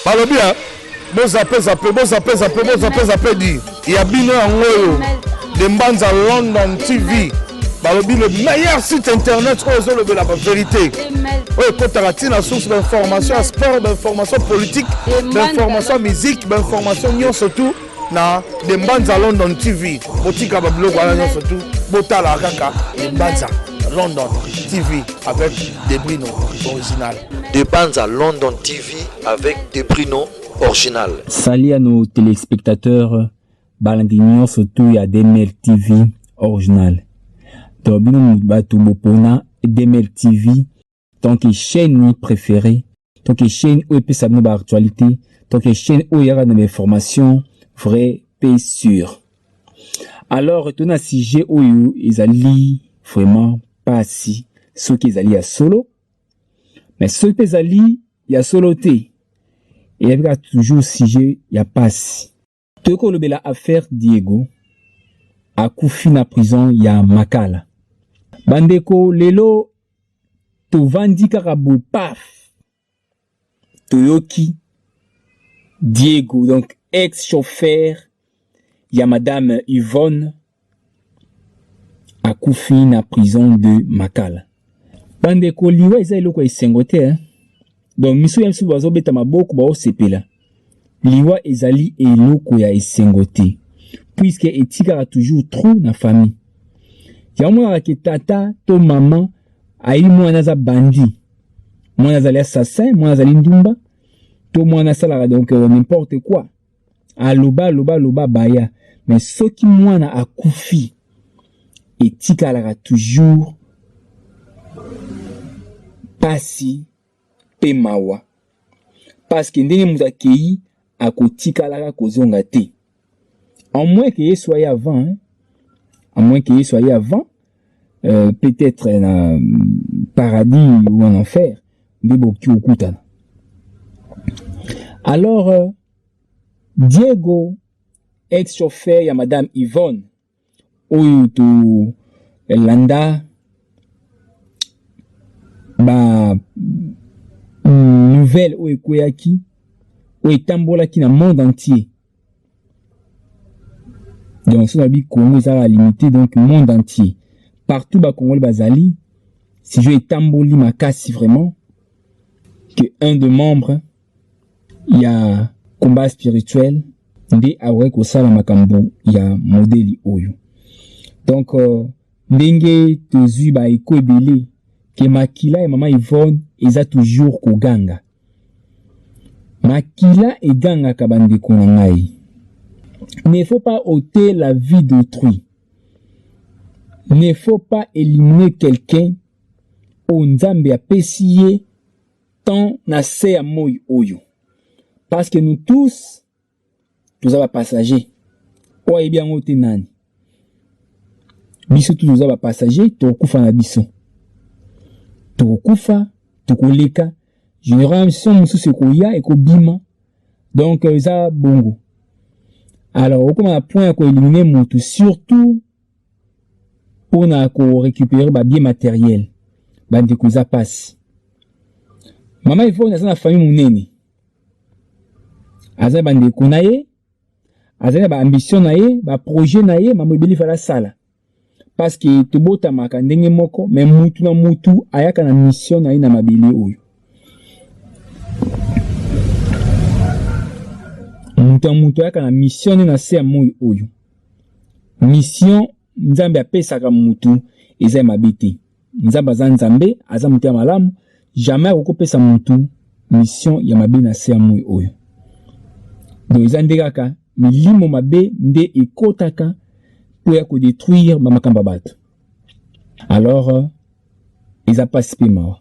Balobi hein. Bon zappé dit. Il y a Bino Angoyo de Mbanza London TV. Balobi le meilleur site internet de la vérité. Oui, quand tu as une source d'information sport, d'information politique, d'information musique, d'information nion surtout na de Mbanza London TV. Botika bablo kwa nion surtout botala kaka de Mbanza London TV avec Debrino original. De Mbanza London TV avec Debrino original. Salut à nos téléspectateurs, Balandinion surtout à Demel TV original. Tobino Mubatu Mopona, Demel TV, tant que chaîne préférée, tant que chaîne où peut savoir nos actualités, tant que chaîne où il y aura des informations vraies et sûres. Alors, retourne à sujet où ils allaient vraiment pas si, ceux qui allaient à solo, mais ceux qui allaient, il y a solo té. Et il y a toujours sujet, il y a pas si. Tout que le bela affaire Diego, à Koufi na prison, il y a Makala. Bandeko, lelo, to vandi karabou, paf. Toyoki, Diego, donc ex-chauffeur, il y a madame Yvonne, à Koufi na prison de Makala. Bandeko, liwa isa iloko isengote, hein. Donc, miso yamsu bazo beta maboko ba osepela. Liwa ezali eloko ya esengote. Puisque etika a toujours trop na famille. Yamwa ke tata to maman ayi mwana za bandi. Mwana zali assassin, mwana zali ndumba. To mwana sala donc n'importe quoi. Loba baya. Mais soki mwana akufi etika la toujours pasi Pemawa. Parce que ndenge muta kei akotika la kozonga te. En moins que soit avant, hein? À moins qu'il soit avant, peut-être un paradis ou un enfer, alors, Diego, ex-chauffeur, il y a madame Yvonne, ou to Landa, nouvelle ou ekoyaki, ou etambolaki dans le monde entier. Donc, ce n'est pas Congo, ça va limiter, donc, le monde entier. Partout, bas Congo, le Bazali, si je tamboli ma casse vraiment, que un de membres, il y a combat spirituel, ndé awek au sala makambo, il y a modèle oyo. Donc, ndenge tozu ba eko ebele, que Makila et maman Yvonne, ils a toujours koganga. Makila et ganga kabande konangai. Ne faut pas ôter la vie d'autrui. Ne faut pas éliminer quelqu'un au nzambe a pessier tant na se a moy oyo. Parce que nous tous avons passagers. Oye bien ôter nani. Biso tous nous avons passagers, to kufa na biso. To kufa, to koleka. Généralement, son musu se koya et ko bima. Donc, ça bongo. Alors, au point à éliminer moto, surtout pour récupérer bien matériel, de quoi ça passe. Maman il faut dans la famille mounene. Aza bande konaye, aza ba ambition naye, ba projet naye, maman ibeli fala sala. Parce que to bota maka ndenge moko, mais mutu na mutu ayaka na mission naye na mabili oyo. Mutu ayaka na mission na se amoy oyo. Mission nzambe apesaka mutu eza mabiti. Nzambe aza nzambe aza mutu ya malamu, jamais akopesa mutu mission ya mabe na se amoy oyo. Donc eza ndekaka milimo mabe nde ekotaka po ya ko détruire ba makamba bato. Alors eza participer mawa.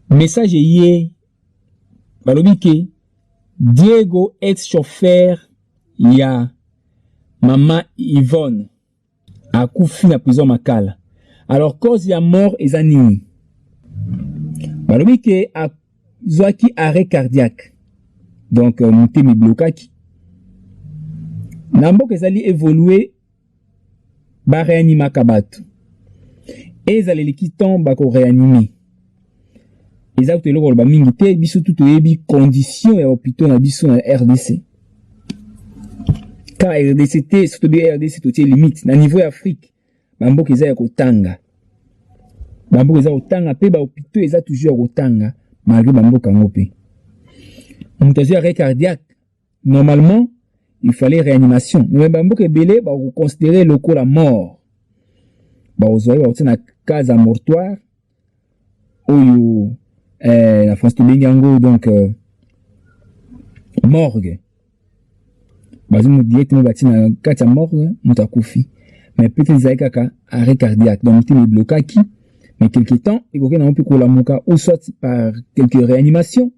Message yé balobi ke Diego, ex-chauffeur, il y a maman Yvonne, a koufi na prison Makala. Alors, cause ya mort, et zanini. Balobi ke a zoaki arrêt cardiaque. Donc, mouté mi blokaki. Nambo ke zali évoluer, ba réanima. Et zali likiton, ba ko réanimer. Ba réanimer. Ba réanima. eza to eloko ba mingi te biso tout oyebi condition ya hôpital na biso na RDC. Car RDC te surtout bi RDC to tie limite na niveau ya Afrique bamboka eza ya kotanga. Bamboka eza kotanga pe ba hôpital eza toujours ya kotanga malgré bamboka ngope. Mutation arrêt cardiaque. Normalement, il fallait réanimation. Mais bamboka ebele ba ko considérer le corps la mort. Ba ozoya ba tina casa mortoire oyo la France Tobengango donc morgue. Bazo mu directement batina kata morgue mutakufi. Mais peut-être ça kaka arrêt cardiaque donc il bloqué qui mais quelque temps il faut que na pu la muka ou soit par quelques réanimations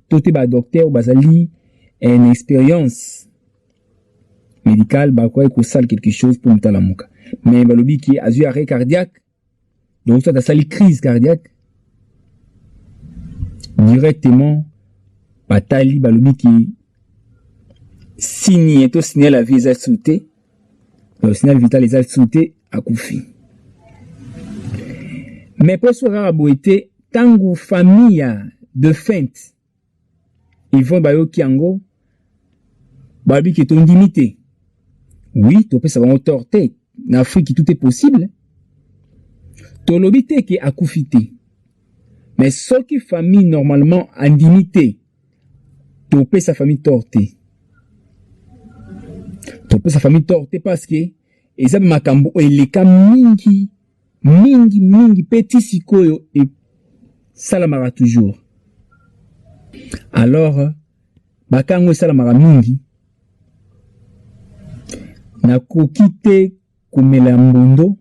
tout ba docteur bazali une expérience médicale ba quoi ko sal quelque chose pour mutala muka mais balobi qui a eu arrêt cardiaque donc ça sali crise cardiaque directement batali balobi qui signe to signer la vie est sauté le signal vital est sauté à Koufi. Mais pour ce raboité tangu famille de feinte ils vont bayo kiango babi qui ton limité. Oui, to peut savoir torté en Afrique tout est possible. To lobité qui a Koufité. Mais ce qui famille normalement en dignité to peut sa famille torté. To peut sa famille torté parce que eza makambo eleka mingi petit sikoyo et salamara toujours. Alors bakango salamara mingi na kokite kumela mbundo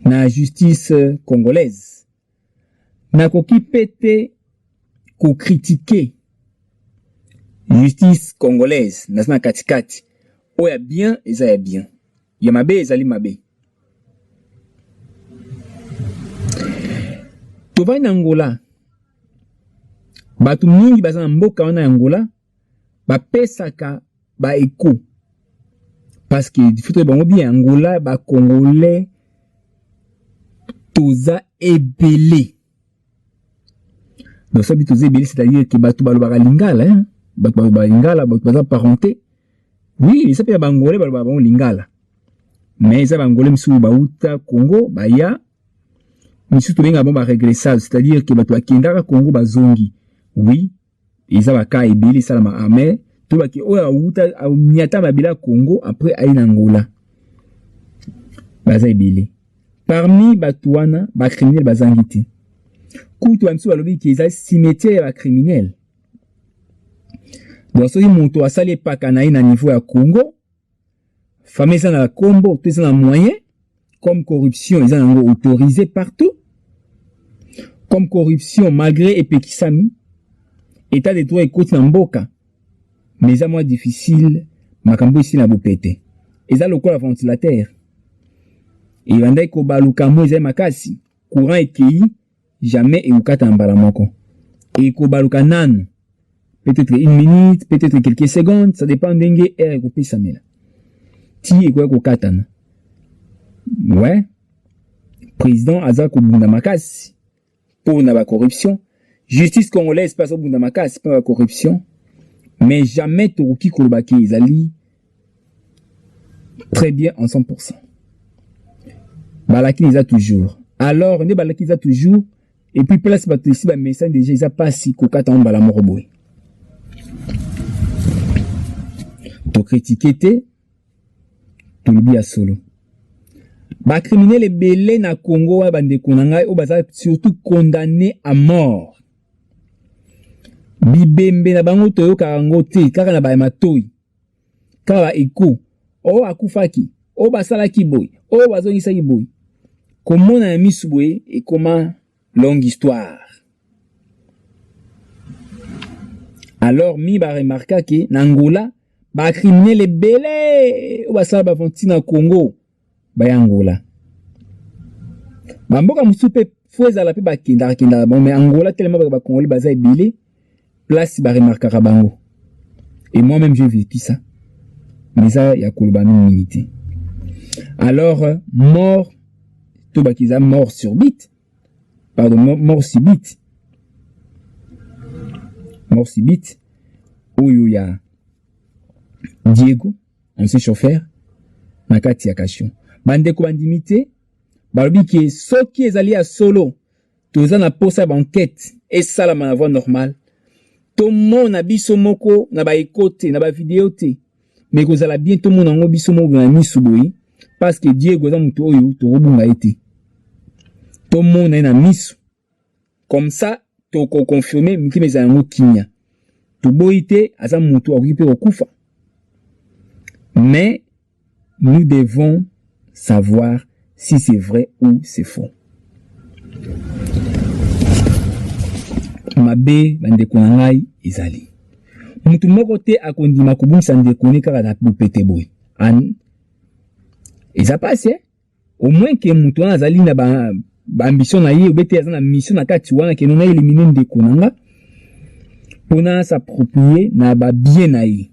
na justice congolaise na kokipete ko critiquer justice congolaise na katikati oya bien eza ya bien ya mabe ezali mabe tovai na Angola batu mingi baza na mboka wana ya Angola bapesaka ba eko parce que il faut bango bien Angola ba congolais toza ebele donc ça bitoza ebele c'est-à-dire que batu balobaka lingala hein batu balobaka lingala batu baza parenté oui ça peut ba angolais balobaka bango lingala mais ça ba angolais misu bauta Congo baya misu to benga bon ba régressage c'est-à-dire que batu akendaka Congo bazongi oui ils a ka ebele ça la mais tout ba ki oya uta nyata babila Congo après aina Angola baza ebele parmi batuana ba criminel bazangiti kutu amsu balobi ki za cimetière ya criminel donc soki moto asali epaka na ye na niveau ya Congo famille eza na kombo to eza na moyen comme corruption eza nango autorisé partout comme corruption malgré epekisami état de droit ekoti na mboka mais eza moins difficile makambo ici na bopete eza lokola ventilateur ebandai kobaluka mo eza makasi courant ekei jamais eukata na mbala moko ekobaluka nano peut-être une minute peut-être quelques secondes ça dépend ndenge air ekopesamela ti ekoya kokatana ouais président aza kobunda makasi mpona ba corruption justice congolaise passe obunda makasi mpona ba corruption mais jamais tokoki koloba ki ezali très bien en 100%. Balaki eza toujours. Alors, ne balaki eza toujours et puis place bato ici ba message déjà eza pasi kokata on bala moko boy. To critiquer te to libi ya solo. Ba criminel ebele na Congo wa bande konanga o baza surtout condamné à mort. Bibembe na bango toyo karango te kaka na ba matoi. Kala eko o akufaki o basalaki boy o bazongisa ki boy. Comment on a mis sous boy et comment longue histoire. Alors mi ba remarquer que n'Angola ba criminel ebele o basala ba fontina Congo ba Angola. Ba mboka musupe foza la pe ba kinda bon mais Angola tellement ba Congolais baza ebele place ba remarquer bango. Et moi-même j'ai vécu ça. Mais ça ya koloba minimité. Alors mort tout ba kiza mort subite mort subite. Mort subite. Oyo ya Diego, ancien chauffeur, nakati ya cachon. Bandeko bandimité, balobi ki soki ezali ya solo, toza na posa banquête et sala na voie normale. To mona biso moko na ba ekote na ba vidéo te. Mais kozala bientôt mona ngo biso moko na misu boyi parce que Diego za mutu oyo to robunga ete. To mona na misu. Comme ça, to ko confirmer miki meza ngo kinya. To boyite aza mutu okipe okufa. Mais nous devons savoir si c'est vrai ou c'est faux. Mabe bandeko na ngai ezali. Mutu moko te akondima kobungisa ndeko ne kaka na bopete boy. Eza passe. Au moins que mutu wana azali na ba ambition na ye obete aza na mission na kati wana ke nona éliminer ndeko na nga. Pona s'approprier na ba bien na ye.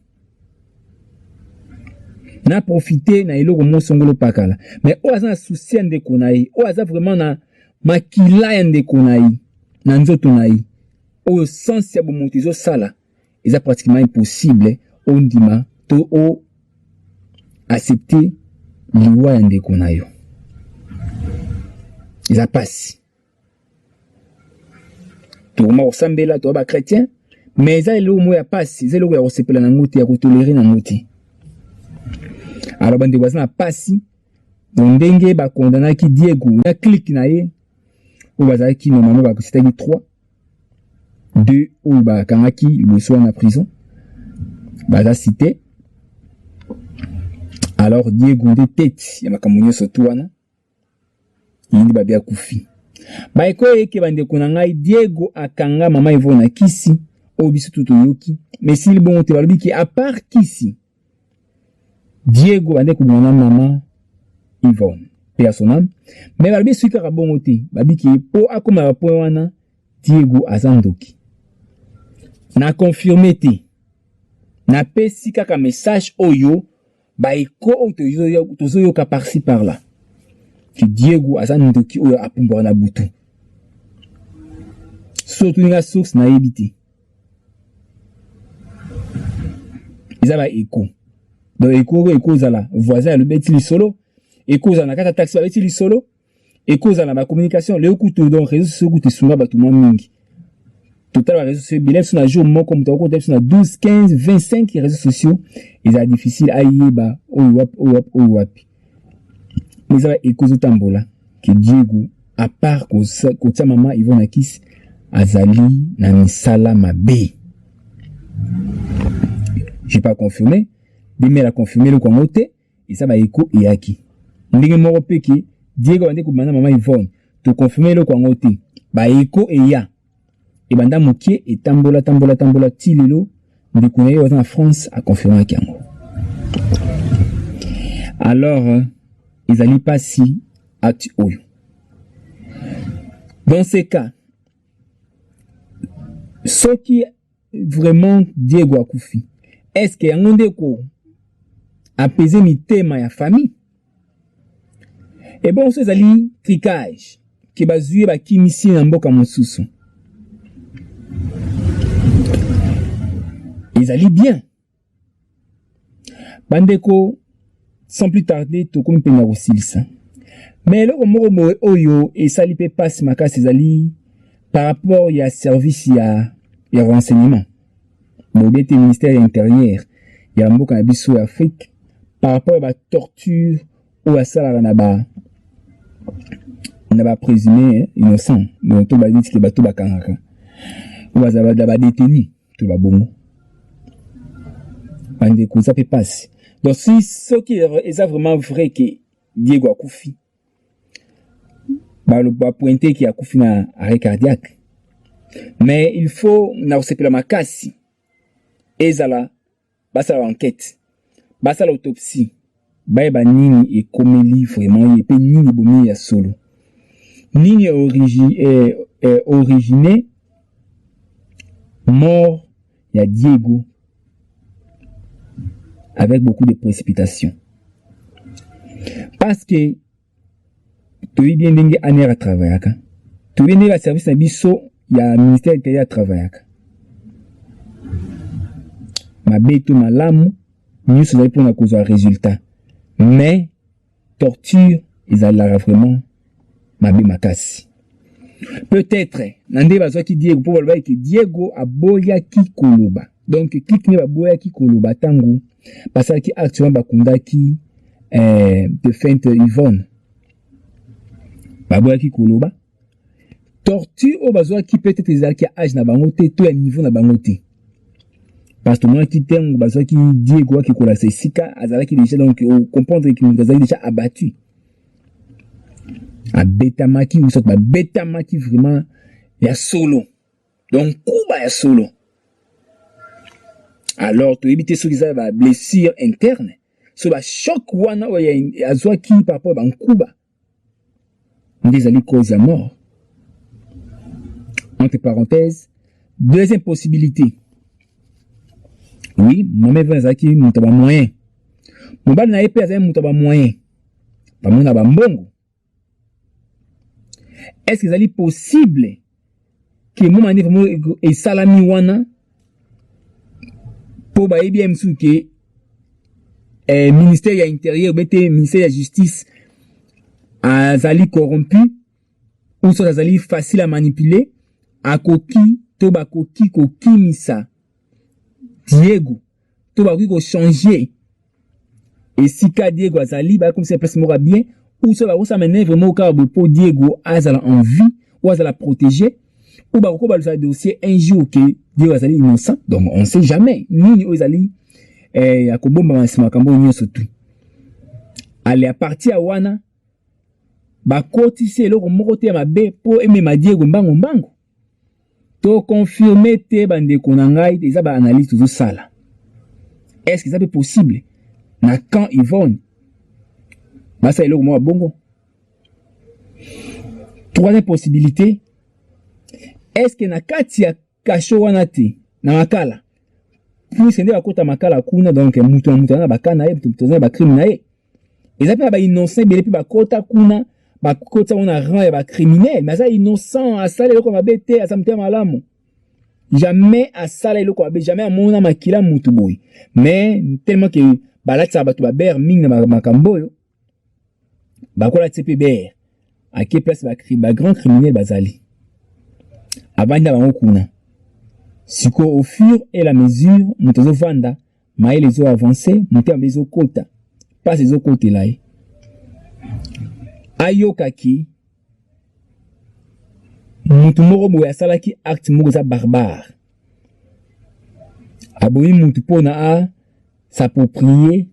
Na profiter na eloko mo songolo pakala. Mais o aza na souci ndeko na ye. O aza vraiment na makila ya ndeko na ye. Na nzoto na ye. Au sens ya bomotizo sala. C'est pratiquement impossible. On dit to o accepter liwa ya ndeko na yo. Eza passe. To ma osambela to ba chrétien. Mais eza eloko mo ya passe. Eza eloko ya osepela na ngoti ya kotolérer na ngoti. Alors bande baza na pasi ndenge ba condamna ki Diego na clique na ye ou baza ki normalement ba c'était 3 2 ou ba kangaki le soir na prison baza cité. Alors Diego de tête ya makamunyo sotuana yindi ba bia kufi ba ekoye ke bande konanga Diego akanga mama Yvonne kisi o bisu tuto yoki mais s'il bon te balobi ki à part kisi Diego bande kumona mama Yvonne pe son âme mais balbi suka ka bongo te babiki po akoma po wana Diego azandoki na confirmé te na pesi kaka message oyo ba eko tozo yo ka par-ci par là que Diego azandoki oyo apumba na butu surtout nga source na ebité izaba eko. Donc, eko zala voisin le beti li solo, eko zala kata taxi beti li solo, eko zala ma communication, le okuto donc réseaux sociaux kutu sunga batu mingi. Total réseaux sociaux bilef sur na jour moko mutako tep sur na 12, 15, 25 réseaux sociaux, ils a difficile à yeba o wapi. Mais ça eko zotambola que Diego à part ko tia mama Yvonne Kiss azali na misala mabe. J'ai pas confirmé. Dime la confirmer le kongote et ça va eko yaki. Ndenge moko peki Diego bande ko bana mama Yvonne to confirmer le kongote ba eko ya et banda mokie et tambola tilelo ndeko na yo en France a confirmer kango. Alors ils allaient pas si acte oyo. Dans ces cas ce qui vraiment Diego akufi est-ce que yangonde ko apaiser mitema ya famille. Et bon, c'est ali tricage qui bazuye ba kimisi na mboka mosusu. Ils allaient bien. Bandeko, sans plus tarder, to komi pena osilisa. Mais le moko oyo et sali pe passe makasi ezali par rapport ya service ya renseignement. Mobete ministère intérieur ya mboka na biso Afrique. Par rapport à la torture ou à ça, on a présumé innocent. Donc, on va dire que tout va kanaka. Ou à ça, détenu. Tout va bon. Ça peut passer. Donc, si ce qui est vraiment vrai que Diego a koufi, le pointer qui a koufi na arrêt cardiaque. Mais il faut, na osepela makasi. Ezala, basa l'enquête. Basa l'autopsie, ba nini et komeli vraiment et pe nini bomi ya solo. Nini originé mort ya Diego avec beaucoup de précipitation. Parce que tu es bien dingue aner à travailler toyende ba service na biso ya ministère intérieur travaillaka mabeto malamu nyuso zali pona kozwa résultat mais torture ezalaka vraiment mabe makasi peut-être nande bazwaki Diego po baloba ke Diego aboyaki koloba donc kikini baboyaki koloba tango basalaki actuellement bakundaki de feinte Yvonne baboyaki koloba torture o bazwaki peut-être ezalaki âge na bango te to ya niveau na bango te parce que moi qui tengo bazwaki Diego ki kola sesika azalaki déjà donc comprendre que nous azalaki déjà abattu a betamaki ou sorte ba betamaki vraiment ya solo donc kuba ya solo alors to éviter ce qui ça va blessure interne so ba choc wana o ya azwaki par rapport ba kuba ndezali cause ya mort. Entre parenthèses, deuxième possibilité. Oui, moi-même, Zaki, mon tabac moyen. Mon bal n'a pas mon tabac moyen. Pas mon tabac mbongo. Est-ce que c'est possible que mon mani et salami wana pour ba bien m'sou que ministère de l'intérieur, ministère de la justice a zali corrompu ou soit zali facile à manipuler? Akoki to bakoki kokimisa Diego to bakoki ko changer et si ka Diego azali ba comme c'est place mora bien ou ça va ça mener vraiment au cas pour Diego azala en vie ou azala protéger ou ba ko ba le dossier un jour que Diego azali innocent donc on sait jamais ni azali akobomba masima kambo nyonso tout aller à partir à wana ba kotisi eloko moko te mabe po emema Diego mbango to confirmer te bande konangai eza ba analyse toujours sala. Est-ce que ça peut possible na quand Yvonne basa eloko mo bongo? Troisième possibilité, est-ce que na kati ya kasho wana te na makala pour sende bakota makala kuna donc mutu na bakana ye mutu na ba crime na ye eza pe ba innocent bele pe bakota kuna bakota wana rang ya ba criminel mais ça innocent a sala eloko mabe te a samte malamu jamais a sala eloko mabe jamais a mona makila mutu boy mais tellement que balatsa batu ba ber ming na makambo yo bakola TPBR à quelle place ba grand criminel bazali abanda bango kuna siko au fur et la mesure mutozo vanda maile les eaux avancées muté ambezo kota pas les eaux côté là ayokaki mutu moko boya salaki acte moko za barbare aboyi mutu pona a s'approprier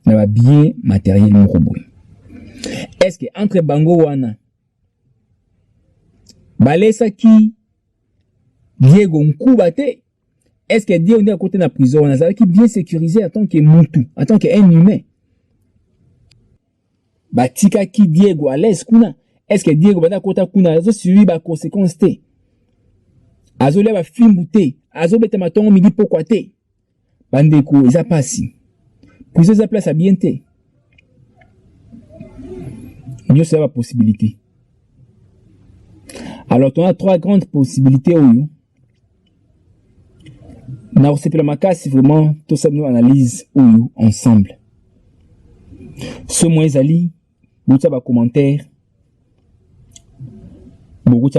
na ba bien matériel moko boy. Est-ce que entre bango wana balesaki Diego nkuba te? Est-ce que Diego à côté na prison wana salaki bien sécurisé en tant que mutu en tant qu'un humain? Batika ki Diego à l'aise kuna? Est-ce que Diego bada kota kuna azo suivi ba conséquences te? Azo le ba fimbu te? Azo bete matongo midi pokwa te? Bandeko eza pasi. Puis eza place à bien te. Mieux c'est la possibilité. Alors on a trois grandes possibilités où na osepela makasi vraiment tout ça nous analyse où ensemble. Ce mois ezali beaucoup de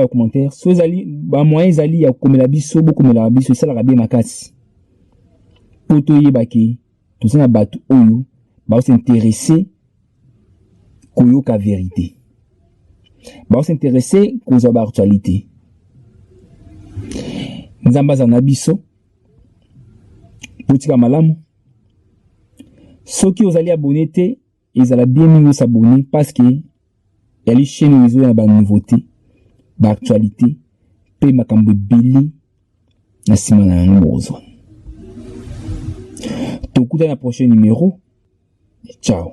commentaires so ezali ba moyen ezali ya komela biso bokomela biso ça la bien makasi poto yebaki tout ça na batu oyo ba s'intéresser koyoka vérité ba s'intéresser koza ba actualité nzamba za na biso botika malamu soki ozali abonné te ezala bien mingi s'abonner parce que yali chaîne réseau ya ba nouveauté ba actualité pe makambo beli na sima na ngozo. Tokuta na prochain numéro. Ciao.